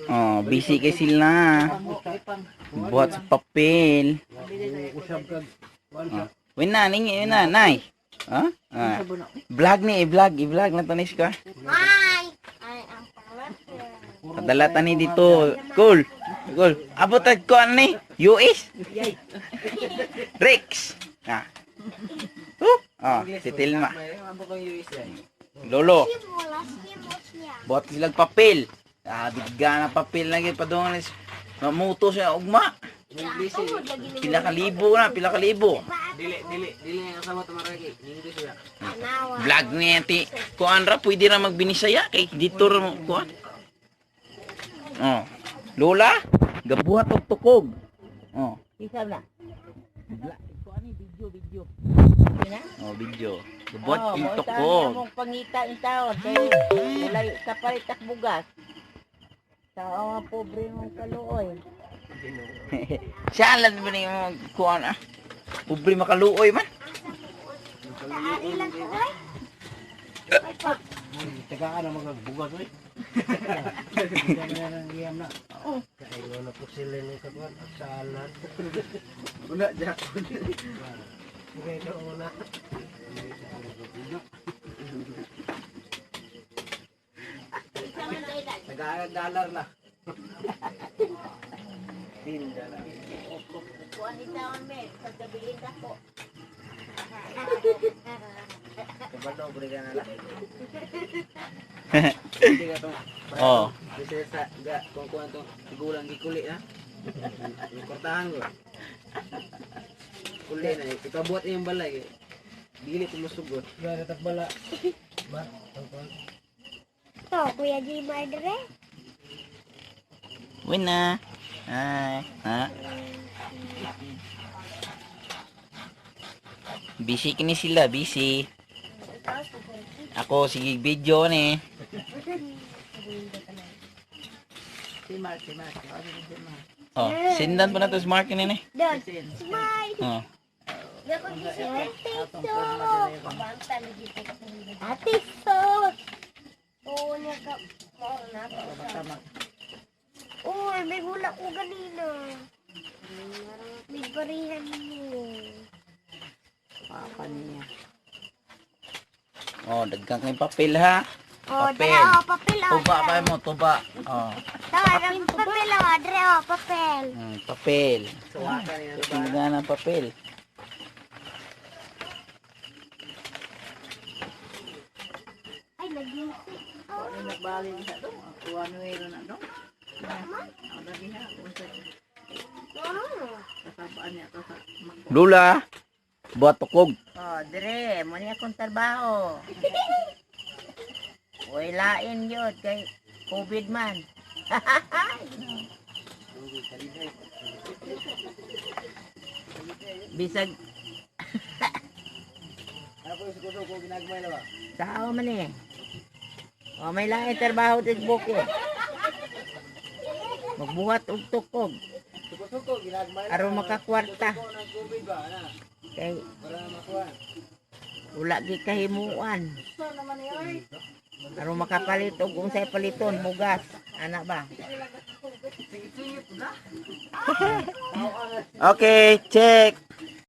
Oh, busy kay sila. Buhat sa papel. Oh. Win na, nay. Ha? Ah. Vlog ni, i-vlog na tanis ka. Hi! I am from Padala tani dito. Cool. Cool. Abot ko ani, US. Rex. Ah. Ah, si Tilma. Lolo. Buhat silang papel. Ah, bigga na papel lagi pa doon. Mamuto siya ugma. Pila ka libo na, pila ka libo. Dili ang sama tamaragi. English ya. Vlog niya ti. Kuan ra pwede ra magbinisaya kay dito ra mo kuan. Oh. Lola, gabuhat og tukog. Oh. Isa na. Kuan ni video. Ina? Oh, video. Gabuhat Oh, yung mo tukog. mong pangita in taon kay walay kapalit ak bugas. Sa mga pobre mong kaluoy. Siya lang ba ni mo kuan ah. Pobre makaluoy man. Tagaan na magbugas oy. Kaya na iyam na. Kaya na po sila ni kawan aksalan. Una jak. Kaya do una. Tagaan $1 na. Dinda na. Kuan ni taon me, pagkabilin ako. Kabalo beri ka na lang. Oh. Bisa sa ga kung kuan to sigulang gikuli ha. Kortahan ko. Kuli na ikabuat yung balay. Dili tumusugot. Gara tak bala. Ba, tangkol. To, Kuya G. Mardre. Win na. Ay, ha? Busy kini sila, busy. Ako sige video ni. Si Mark. Oh, sindan pa na to smart kini ni. Doon. Smile. Oh. Dapat gising. Ate Sos. Oo niya ka. Oo na. Uy, may hula ko ganina. May barihan mo. Papa niya. Oh, dagkang kay papel ha. Oh, Papel. dala, oh, papel. Oh, Tuba pa mo, tuba. Oh, Tara, papel, oh, dre, oh, papel. papel. Suwakan niya ba? Tingnan ng papel. Ay, nag-music. Oh, Ano nagbalin sa do? Kuan wero na do. Ang dali ha, unsa oh. kasabaan niya to sa magbo. Lula, buhat tukog. Oh, dire, mo niya kong trabaho. Uy, lain yun kay COVID man. Bisag Ako yung sukuso ko ginagmay na ba? sao man eh. Oh, may lain trabaho din buke. Magbuhat og tukog Sukuso ko ginagmay na. aron makakwarta Ko ng COVID ba na? kay Para makuha. wala gi kahimuan. Aron makapalit og unsay paliton bugas, ana ba? Okay, check.